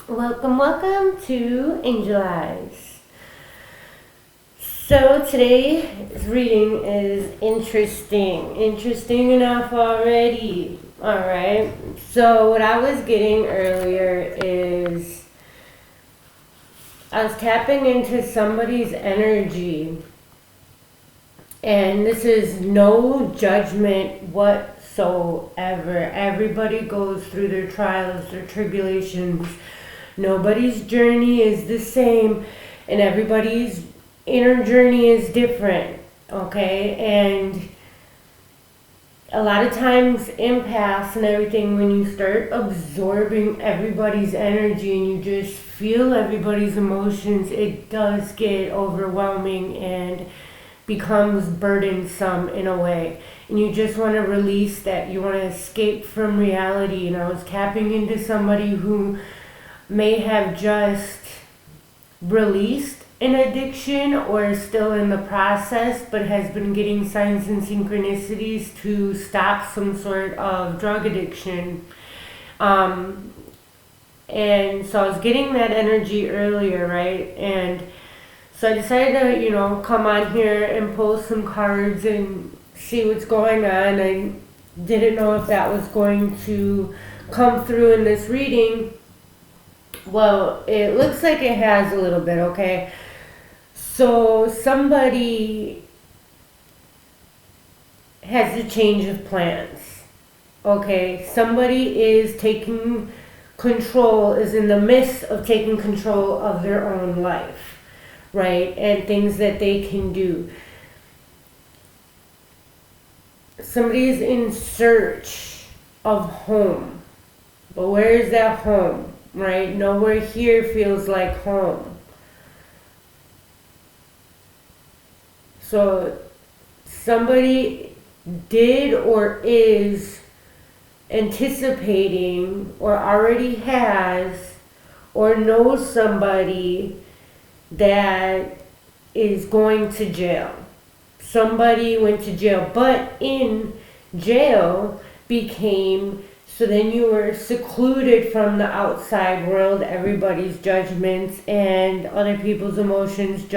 Welcome to Angel Eyes. So today's reading is interesting enough already. All right. So what I was getting earlier is I was tapping into somebody's energy, and this is no judgment whatsoever. Everybody goes through their trials, their tribulations. Nobody's journey is the same, and everybody's inner journey is different, okay? And a lot of times, empaths and everything, when you start absorbing everybody's energy and you just feel everybody's emotions, it does get overwhelming and becomes burdensome in a way. And you just want to release that. You want to escape from reality. And I was tapping into somebody who may have just released an addiction or is still in the process but has been getting signs and synchronicities to stop some sort of drug addiction. And so I was getting that energy earlier, right? And so I decided to, come on here and pull some cards and see what's going on. I didn't know if that was going to come through in this reading. Well, it looks like it has a little bit, okay? So somebody has a change of plans, okay? Somebody is taking control, is in the midst of taking control of their own life, right? And things that they can do. Somebody is in search of home, but where is that home? Right? Nowhere here feels like home. So somebody did or is anticipating or already has or knows somebody that is going to jail. Somebody went to jail, but in jail became... So then you were secluded from the outside world, everybody's judgments and other people's emotions,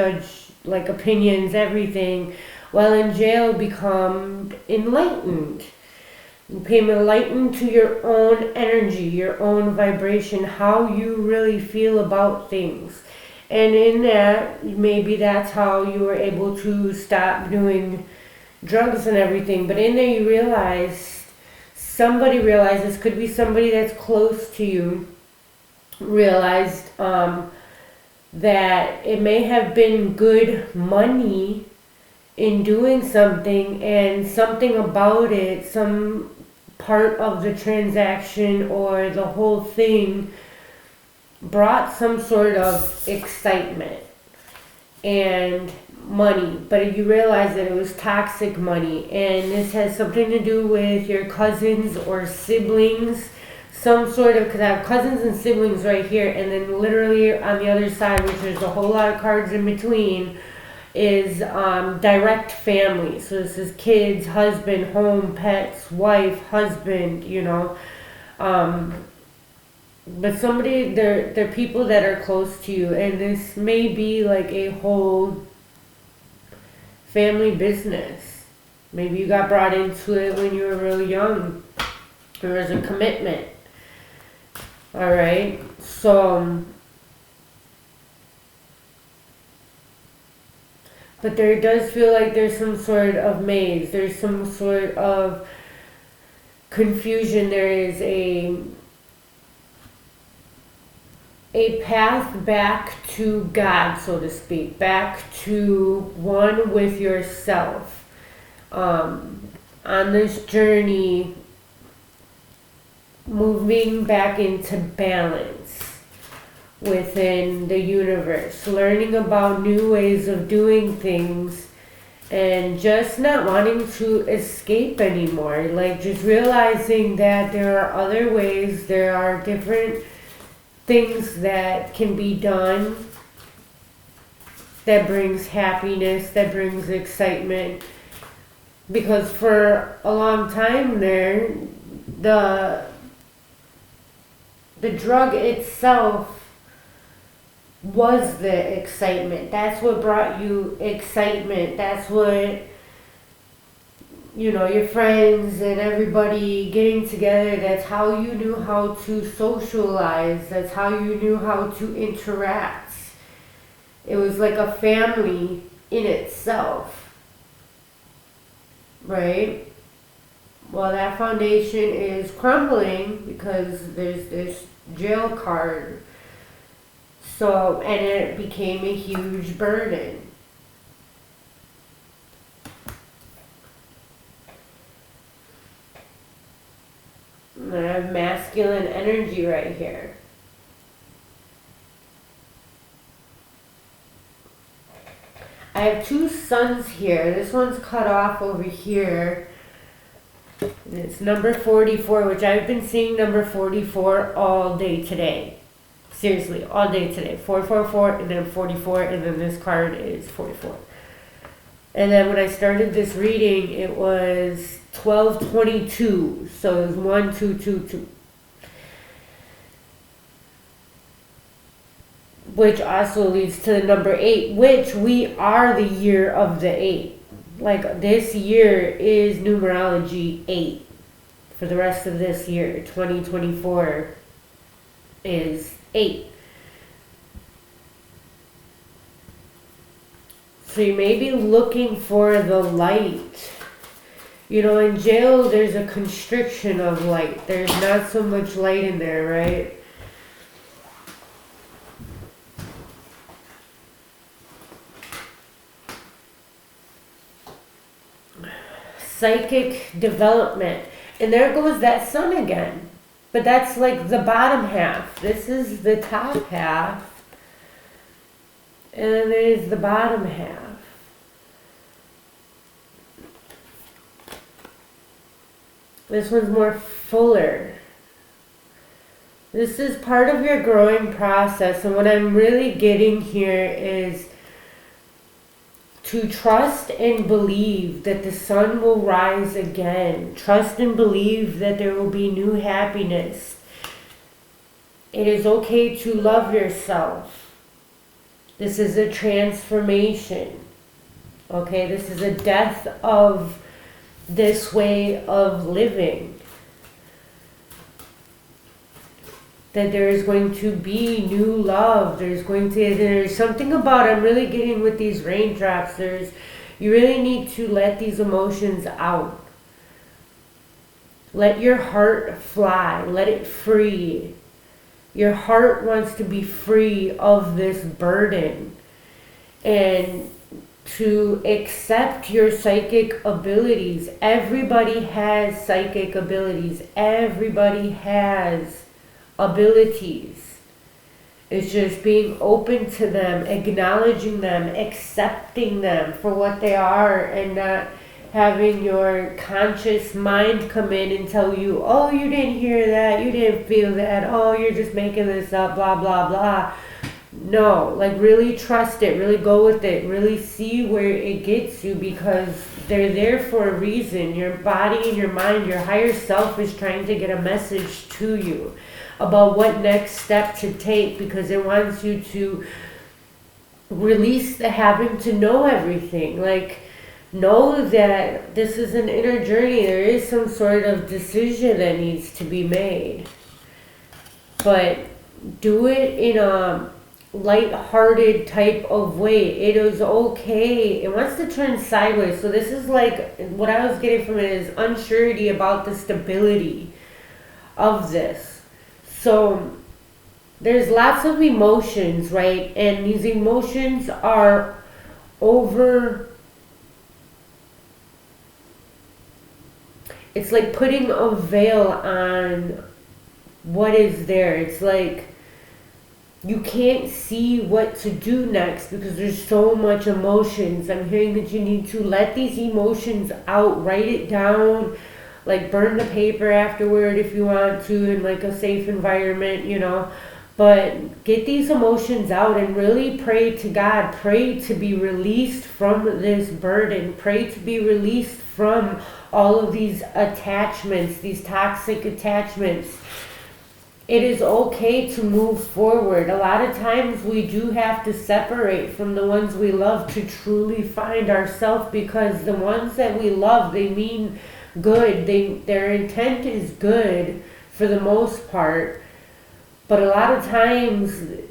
like opinions, everything. While in jail, become enlightened. You became enlightened to your own energy, your own vibration, how you really feel about things. And in that, maybe that's how you were able to stop doing drugs and everything. But in there you somebody realized, this could be somebody that's close to you, realized that it may have been good money in doing something, and something about it, some part of the transaction or the whole thing brought some sort of excitement and money, but you realize that it was toxic money, and this has something to do with your cousins or siblings, some sort of, because I have cousins and siblings right here, and then literally on the other side, which there's a whole lot of cards in between, is direct family. So this is kids, husband, home, pets, wife, husband, but somebody, they're people that are close to you, and this may be like a whole family business. Maybe you got brought into it when you were really young. There was a commitment. All right. So, but there does feel like there's some sort of maze. There's some sort of confusion. There is a path back to God, so to speak, back to one with yourself. On this journey, moving back into balance within the universe, learning about new ways of doing things, and just not wanting to escape anymore. Like just realizing that there are other ways, there are different things that can be done that brings happiness, that brings excitement. Because for a long time there, the the drug itself was the excitement. That's what brought you excitement. That's what, your friends and everybody getting together, that's how you knew how to socialize. That's how you knew how to interact. It was like a family in itself, right? Well, that foundation is crumbling because there's this jail card. So, and it became a huge burden. And I have masculine energy right here. I have two suns here. This one's cut off over here. And it's number 44, which I've been seeing number 44 all day today. Seriously, all day today. 444 and then 44, and then this card is 44. And then when I started this reading, it was 1222. So it was 1222. Which also leads to the number 8, which we are the year of the 8. Like, this year is numerology 8. For the rest of this year, 2024 is 8. So you may be looking for the light. In jail, there's a constriction of light. There's not so much light in there, right? Psychic development. And there goes that sun again. But that's like the bottom half. This is the top half. And then there's the bottom half. This one's more fuller. This is part of your growing process. And what I'm really getting here is to trust and believe that the sun will rise again. Trust and believe that there will be new happiness. It is okay to love yourself. This is a transformation. Okay, this is a death of this way of living. That there is going to be new love. There's something about, I'm really getting with these raindrops, you really need to let these emotions out. Let your heart fly. Let it free. Your heart wants to be free of this burden. And to accept your psychic abilities. Everybody has psychic abilities. Everybody has abilities. It's just being open to them, acknowledging them, accepting them for what they are, and not having your conscious mind come in and tell you, oh, you didn't hear that, you didn't feel that, oh, you're just making this up, blah, blah, blah. No, like really trust it, really go with it, really see where it gets you, because they're there for a reason. Your body and your mind, your higher self is trying to get a message to you about what next step to take, because it wants you to release the having to know everything. Like, know that this is an inner journey. There is some sort of decision that needs to be made. But do it in a light-hearted type of way. It is okay. It wants to turn sideways. So this is like, what I was getting from it is unsurety about the stability of this. So there's lots of emotions, right? And these emotions are it's like putting a veil on what is there. It's like you can't see what to do next because there's so much emotions. I'm hearing that you need to let these emotions out, write it down, like burn the paper afterward if you want to, in like a safe environment, but get these emotions out and really pray to God. Pray to be released from this burden. Pray to be released from all of these attachments, these toxic attachments. it is okay to move forward. A lot of times we do have to separate from the ones we love to truly find ourselves, because the ones that we love, they mean good. Their intent is good for the most part, but a lot of times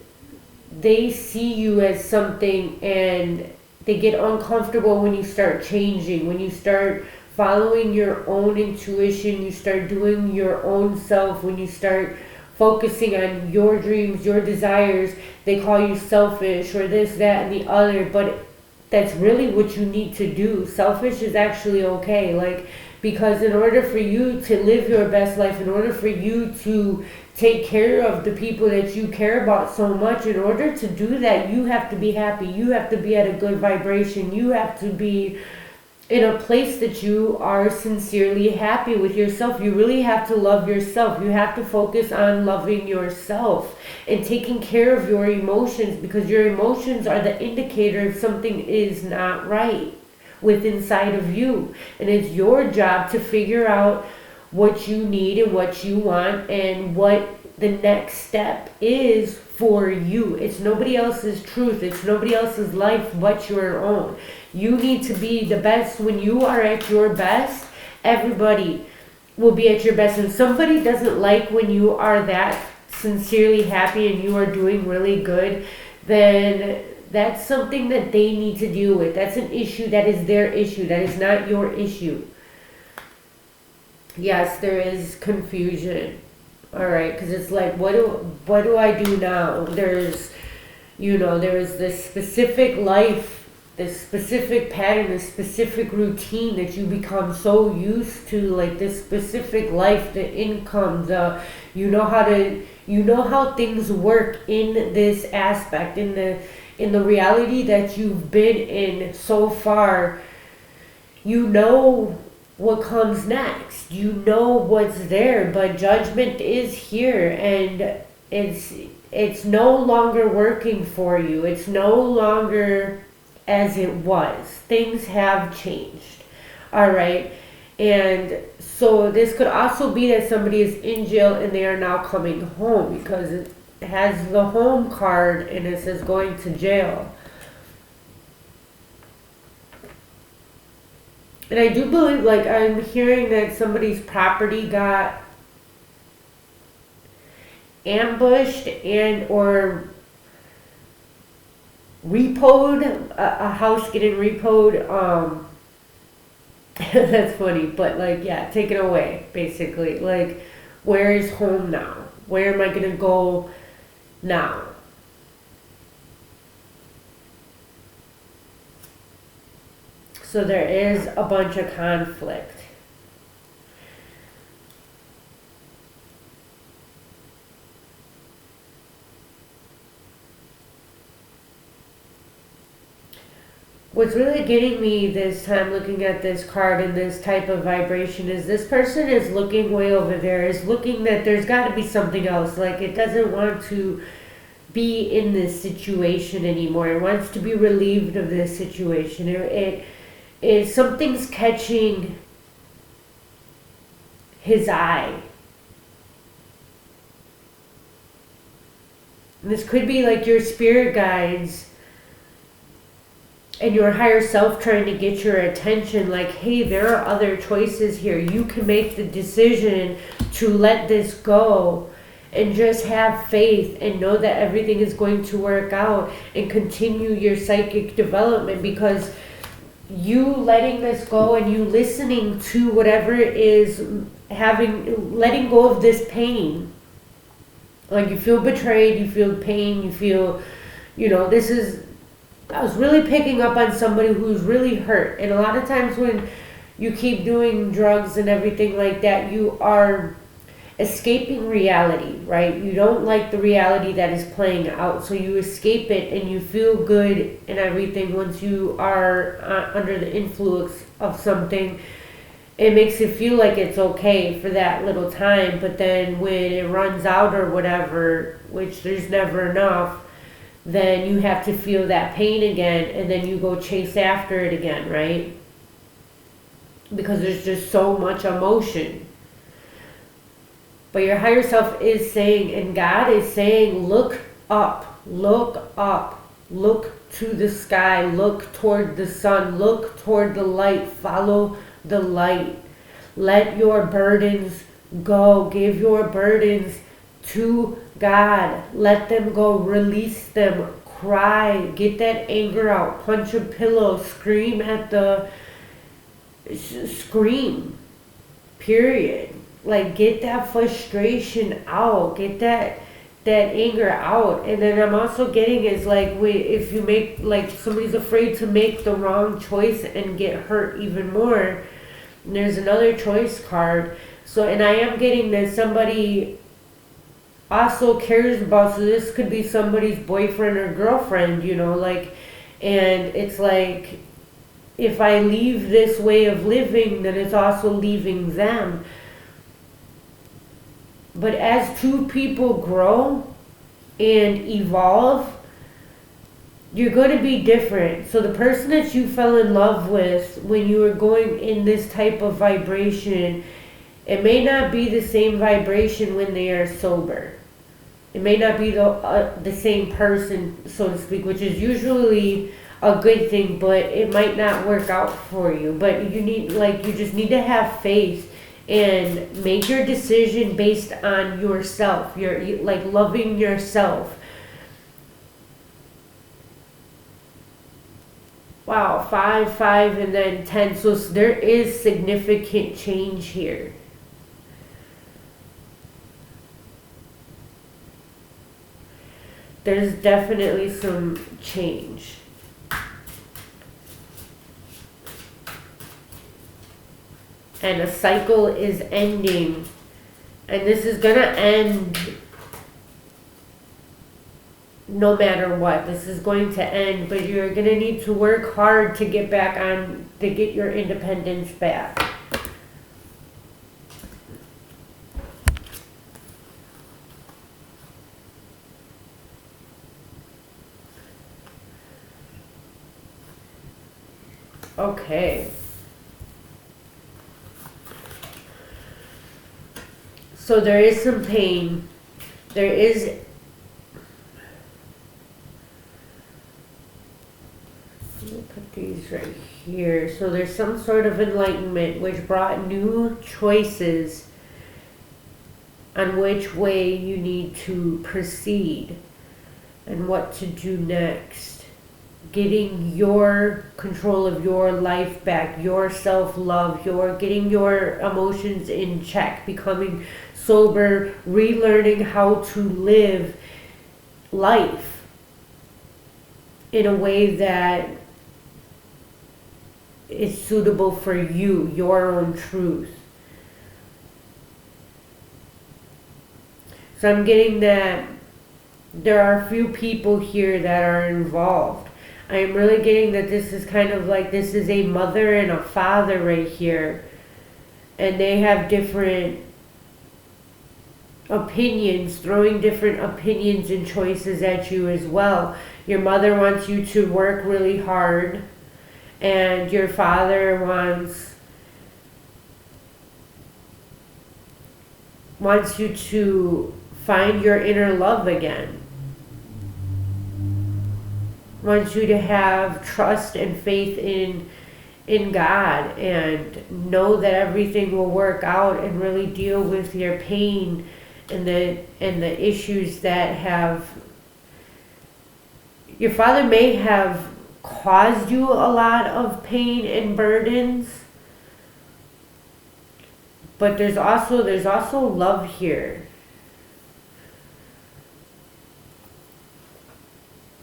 they see you as something, and they get uncomfortable when you start changing, when you start following your own intuition, you start doing your own self, when you start focusing on your dreams, your desires. They call you selfish or this, that, and the other, but that's really what you need to do. Selfish is actually okay, like, because in order for you to live your best life, in order for you to take care of the people that you care about so much, in order to do that, you have to be happy. You have to be at a good vibration. You have to be in a place that you are sincerely happy with yourself. You really have to love yourself. You have to focus on loving yourself and taking care of your emotions, because your emotions are the indicator if something is not right within inside of you. And it's your job to figure out what you need and what you want and what the next step is for you. It's nobody else's truth. It's nobody else's life but your own. You need to be the best. When you are at your best, everybody will be at your best. And somebody doesn't like when you are that sincerely happy and you are doing really good, then that's something that they need to deal with. That's an issue. That is their issue. That is not your issue. Yes, there is confusion. All right, because it's like, what do I do now? There's this specific life, this specific pattern, this specific routine that you become so used to, like this specific life, the income, you know how things work in this aspect, in the reality that you've been in so far. You know what comes next. You know what's there, but judgment is here, and it's no longer working for you. It's no longer as it was. Things have changed. All right. And so this could also be that somebody is in jail and they are now coming home, because it has the home card and it says going to jail. And I do believe, like, I'm hearing that somebody's property got ambushed and or repoed, a house getting repoed. That's funny, but like, yeah, taken away, basically. Like, where is home now? Where am I gonna go now? So there is a bunch of conflict. What's really getting me this time looking at this card and this type of vibration is this person is looking way over there, is looking that there's got to be something else. Like, it doesn't want to be in this situation anymore. It wants to be relieved of this situation. Something's catching his eye. And this could be like your spirit guides and your higher self trying to get your attention, like, hey, there are other choices here. You can make the decision to let this go and just have faith and know that everything is going to work out and continue your psychic development, because you letting this go and you listening to whatever is letting go of this pain. Like, you feel betrayed, you feel pain, you feel, I was really picking up on somebody who's really hurt. And a lot of times when you keep doing drugs and everything like that, you are escaping reality, right? You don't like the reality that is playing out, so you escape it and you feel good and everything. Once you are under the influence of something, it makes it feel like it's okay for that little time, but then when it runs out or whatever, which there's never enough, then you have to feel that pain again, and then you go chase after it again, right? Because there's just so much emotion. But your higher self is saying, and God is saying, look up, look up, look to the sky, look toward the sun, look toward the light, follow the light. Let your burdens go. Give your burdens to God. Let them go. Release them. Cry. Get that anger out. Punch a pillow. Scream at the... Scream. Period. Like, get that frustration out. Get that anger out. And then I'm also getting is like, if you make, like, somebody's afraid to make the wrong choice and get hurt even more, there's another choice card. So, and I am getting that somebody also cares about, so this could be somebody's boyfriend or girlfriend, you know, like, and it's like, if I leave this way of living, then it's also leaving them. But as two people grow and evolve, you're going to be different. So the person that you fell in love with when you were going in this type of vibration, it may not be the same vibration when they are sober. It may not be the same person, so to speak, which is usually a good thing, but it might not work out for you. But you need, like, you just need to have faith and make your decision based on yourself. You're like loving yourself. Wow, 5, 5, and then 10. So there is significant change here. There's definitely some change. And a cycle is ending. And this is going to end no matter what. This is going to end, but you're going to need to work hard to get back on, to get your independence back. Okay. So there is some pain. There is... Let me put these right here. So there's some sort of enlightenment which brought new choices on which way you need to proceed and what to do next. Getting your control of your life back, your self-love, getting your emotions in check, becoming sober, relearning how to live life in a way that is suitable for you, your own truth. So I'm getting that there are a few people here that are involved. I am really getting that this is kind of like, this is a mother and a father right here. And they have different opinions, throwing different opinions and choices at you as well. Your mother wants you to work really hard, and your father wants you to find your inner love again. Wants you to have trust and faith in God and know that everything will work out, and really deal with your pain and the issues that have... Your father may have caused you a lot of pain and burdens, but there's also love here.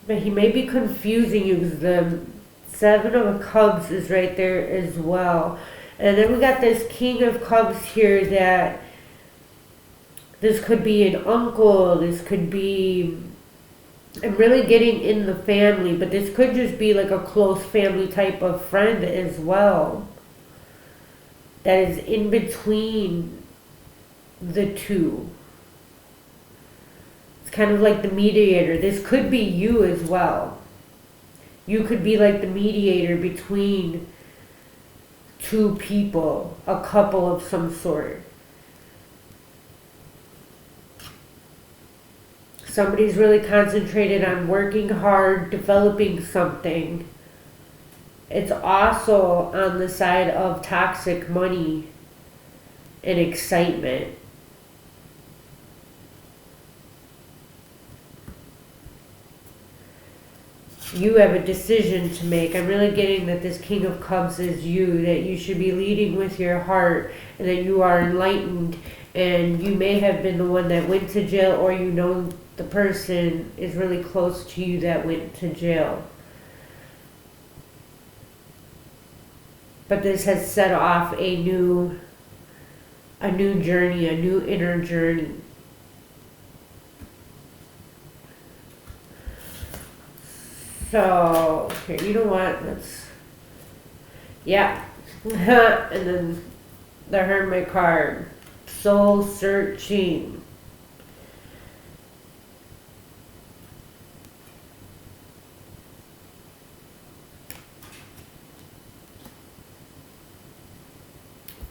But he may be confusing you, because the 7 of Cups is right there as well. And then we got this King of Cups here, that this could be an uncle, this could be... I'm really getting in the family, but this could just be like a close family type of friend as well, that is in between the two. It's kind of like the mediator. This could be you as well. You could be like the mediator between two people, a couple of some sort. Somebody's really concentrated on working hard, developing something. It's also on the side of toxic money and excitement. You have a decision to make. I'm really getting that this King of Cups is you, that you should be leading with your heart, and that you are enlightened, and you may have been the one that went to jail, or you know the person is really close to you that went to jail. But this has set off a new journey, a new inner journey. So, here, you know what, yeah. And then the Hermit card, soul searching.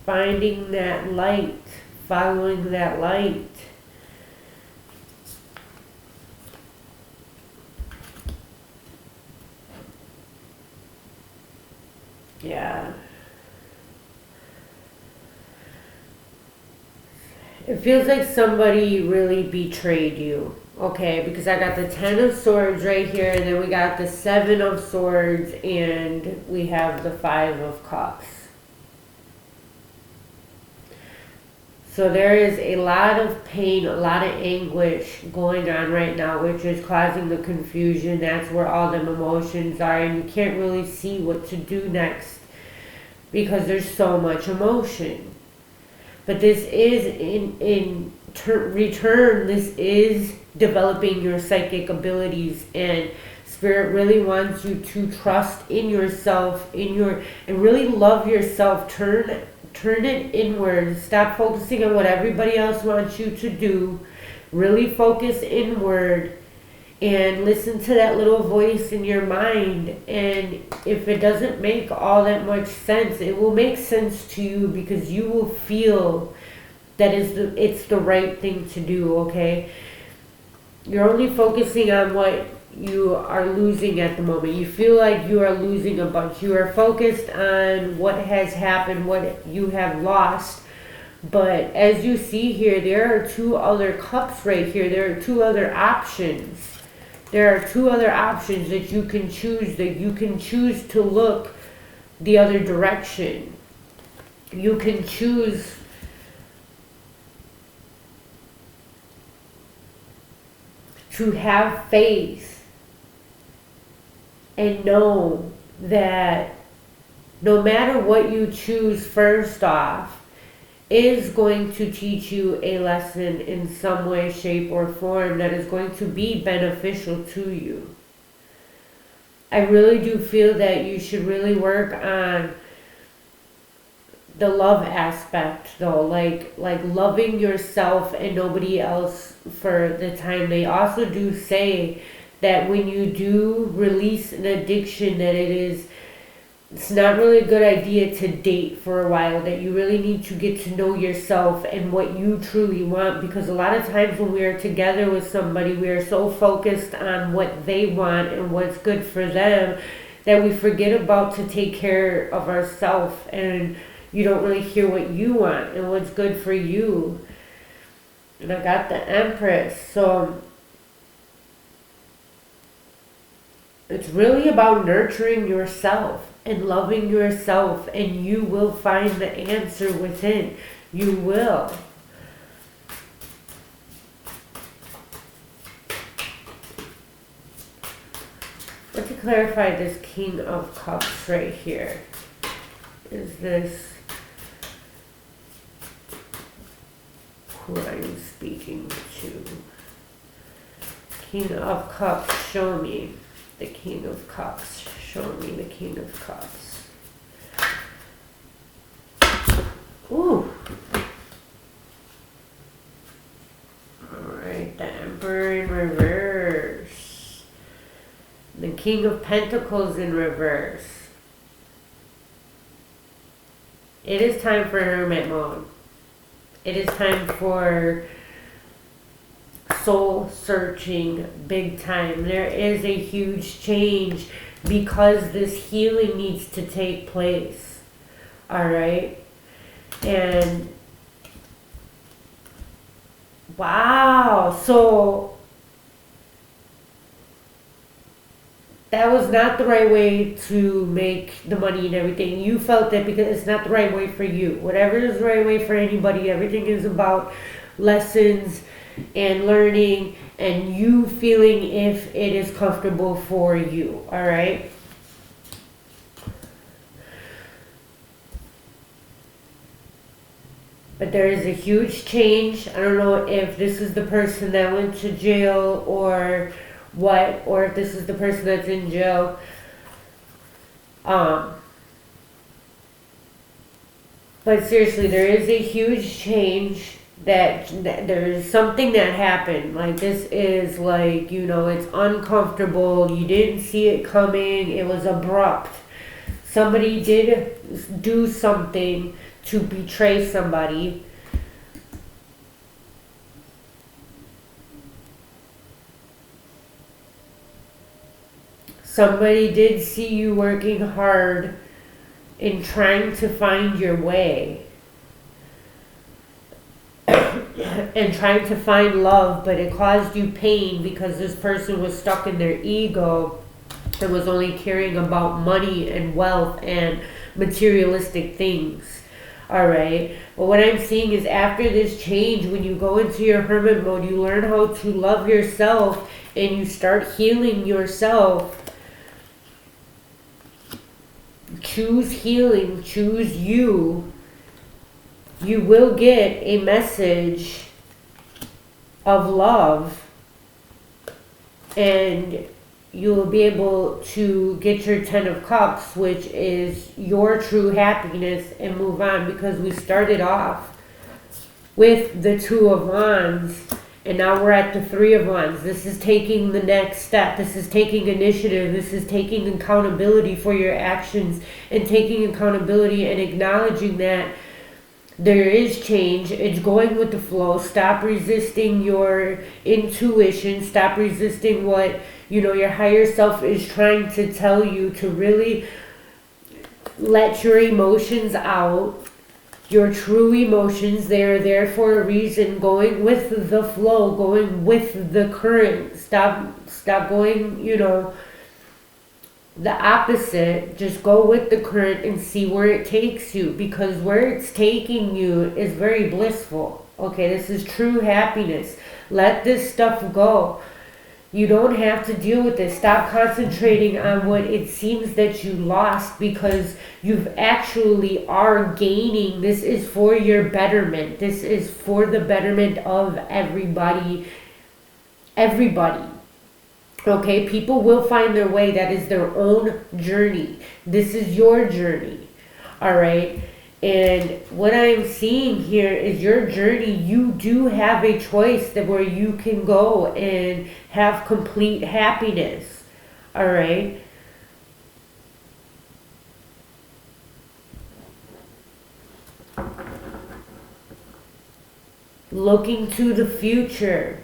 Finding that light, following that light. Yeah. It feels like somebody really betrayed you, okay? Because I got the 10 of Swords right here, and then we got the 7 of Swords, and we have the 5 of Cups. So there is a lot of pain, a lot of anguish going on right now, which is causing the confusion. That's where all the emotions are, and you can't really see what to do next because there's so much emotion. But this is in return, this is developing your psychic abilities, and Spirit really wants you to trust in yourself, and really love yourself. Turn it inward. Stop focusing on what everybody else wants you to do. Really focus inward and listen to that little voice in your mind. And if it doesn't make all that much sense, it will make sense to you, because you will feel that it's the right thing to do, okay? You're only focusing on what you are losing at the moment. You feel like you are losing a bunch. You are focused on what has happened, what you have lost. But as you see here, there are 2 other cups right here. There are 2 other options. There are 2 other options that you can choose. That you can choose to look the other direction. You can choose to have faith and know that no matter what you choose, first off, is going to teach you a lesson in some way, shape, or form that is going to be beneficial to you. I really do feel that you should really work on the love aspect, though, like loving yourself and nobody else for the time. They also do say that when you do release an addiction, that it's not really a good idea to date for a while, that you really need to get to know yourself and what you truly want, because a lot of times when we are together with somebody, we are so focused on what they want and what's good for them that we forget about to take care of ourselves, and you don't really hear what you want and what's good for you. And I got the Empress, so it's really about nurturing yourself and loving yourself, and you will find the answer within. You will. But to clarify this King of Cups right here, is this who I'm speaking to? King of Cups, show me the King of Cups. Show me the King of Cups. Ooh. Alright, the Emperor in reverse. The King of Pentacles in reverse. It is time for Hermit mode. It is time for soul searching big time. There is a huge change because this healing needs to take place. All right. And wow. So that was not the right way to make the money and everything. You felt that because it's not the right way for you. Whatever is the right way for anybody, everything is about lessons and learning and you feeling if it is comfortable for you. All right. But there is a huge change. I don't know if this is the person that went to jail or what, or if this is the person that's in jail. But seriously, there is a huge change that there is something that happened. Like this is like, you know, it's uncomfortable. You didn't see it coming. It was abrupt. Somebody did do something to betray somebody. Somebody did see you working hard in trying to find your way and trying to find love, but it caused you pain because this person was stuck in their ego and was only caring about money and wealth and materialistic things. All right. But what I'm seeing is after this change, when you go into your hermit mode, you learn how to love yourself and you start healing yourself. Choose healing, choose you. You will get a message of love and you will be able to get your 10 of Cups, which is your true happiness, and move on, because we started off with the 2 of Wands and now we're at the 3 of Wands. This is taking the next step. This is taking initiative. This is taking accountability for your actions and taking accountability and acknowledging that there is change. It's going with the flow. Stop resisting your intuition. Stop resisting what, you know, your higher self is trying to tell you, to really let your emotions out. Your true emotions, they are there for a reason. Going with the flow, going with the current. Stop going, you know, the opposite. Just go with the current and see where it takes you, because where it's taking you is very blissful. Okay, this is true happiness. Let this stuff go. You don't have to deal with this. Stop concentrating on what it seems that you lost, because you actually are gaining. This is for your betterment. This is for the betterment of everybody. Everybody. Okay, people will find their way. That is their own journey. This is your journey. All right. And what I'm seeing here is your journey. You do have a choice that where you can go and have complete happiness. All right. Looking to the future.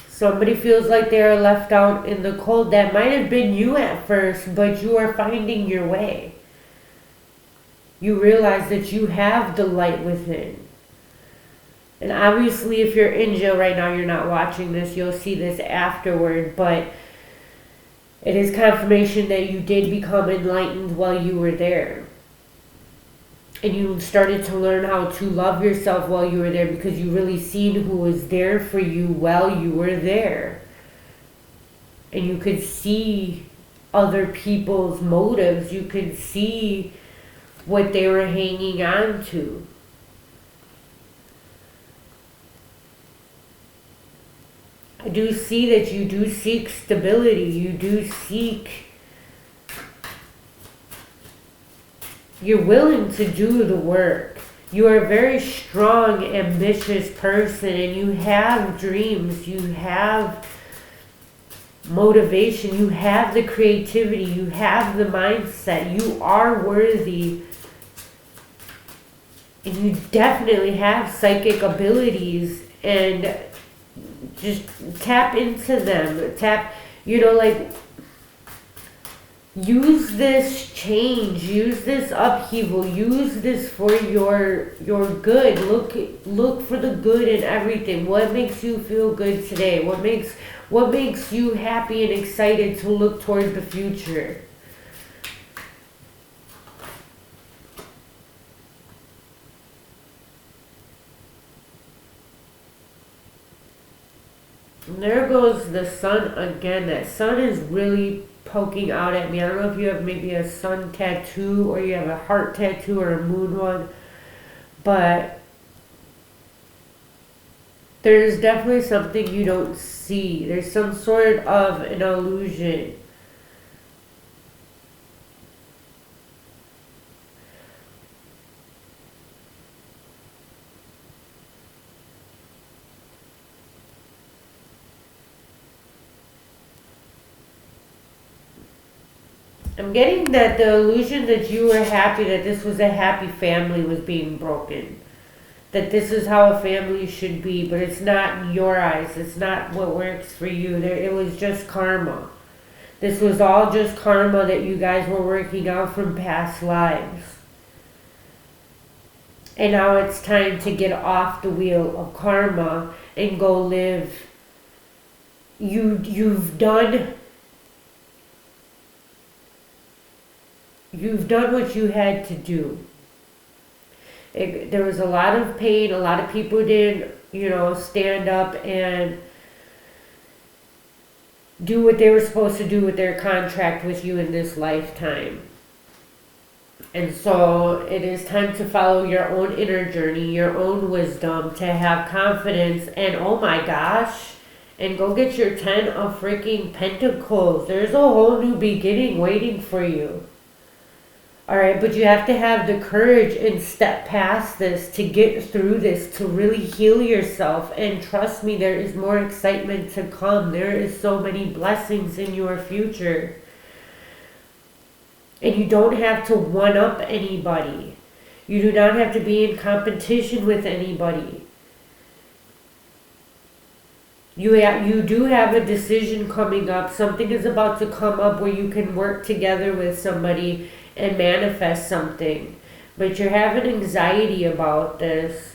Somebody feels like they are left out in the cold. That might have been you at first, but you are finding your way. You realize that you have the light within. And obviously, if you're in jail right now, you're not watching this. You'll see this afterward. But it is confirmation that you did become enlightened while you were there. And you started to learn how to love yourself while you were there, because you really seen who was there for you while you were there. And you could see other people's motives. You could see what they were hanging on to. I do see that you do seek stability. You do seek... You're willing to do the work. You are a very strong, ambitious person, and you have dreams. You have motivation. You have the creativity. You have the mindset. You are worthy. And you definitely have psychic abilities, and just tap into them. Like, use this change, use this upheaval, use this for your good. Look for the good in everything. What makes you feel good today? What makes you happy and excited to look toward the future? And there goes the sun again. That sun is really poking out at me. I don't know if you have maybe a sun tattoo, or you have a heart tattoo, or a moon one, but there's definitely something you don't see. There's some sort of an illusion. I'm getting that the illusion that you were happy, that this was a happy family, was being broken. That this is how a family should be, but it's not in your eyes. It's not what works for you. It was just karma. This was all just karma that you guys were working out from past lives. And now it's time to get off the wheel of karma and go live. You've done what you had to do. There was a lot of pain. A lot of people didn't, stand up and do what they were supposed to do with their contract with you in this lifetime. And so it is time to follow your own inner journey, your own wisdom, to have confidence, and oh my gosh, and go get your 10 of freaking Pentacles. There's a whole new beginning waiting for you. Alright, but you have to have the courage and step past this, to get through this, to really heal yourself. And trust me, there is more excitement to come. There is so many blessings in your future. And you don't have to one-up anybody. You do not have to be in competition with anybody. You do have a decision coming up. Something is about to come up where you can work together with somebody and manifest something. But you're having anxiety about this.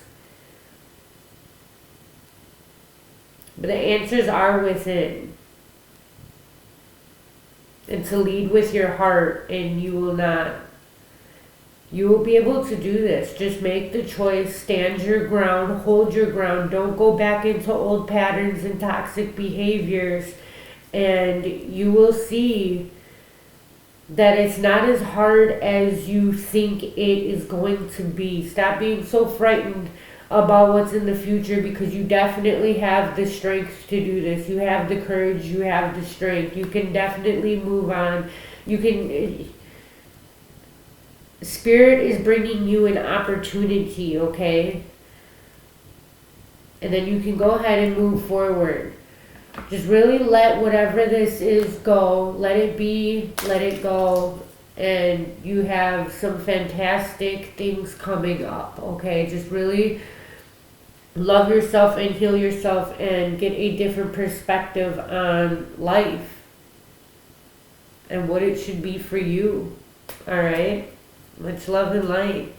But the answers are within. And to lead with your heart, and you will be able to do this. Just make the choice, stand your ground, hold your ground. Don't go back into old patterns and toxic behaviors. And you will see that it's not as hard as you think it is going to be. Stop being so frightened about what's in the future, because you definitely have the strength to do this. You have the courage, you have the strength. You can definitely move on. Spirit is bringing you an opportunity, okay? And then you can go ahead and move forward. Just really let whatever this is go. Let it be, let it go. And you have some fantastic things coming up, okay? Just really love yourself and heal yourself and get a different perspective on life and what it should be for you, all right? Much love and light.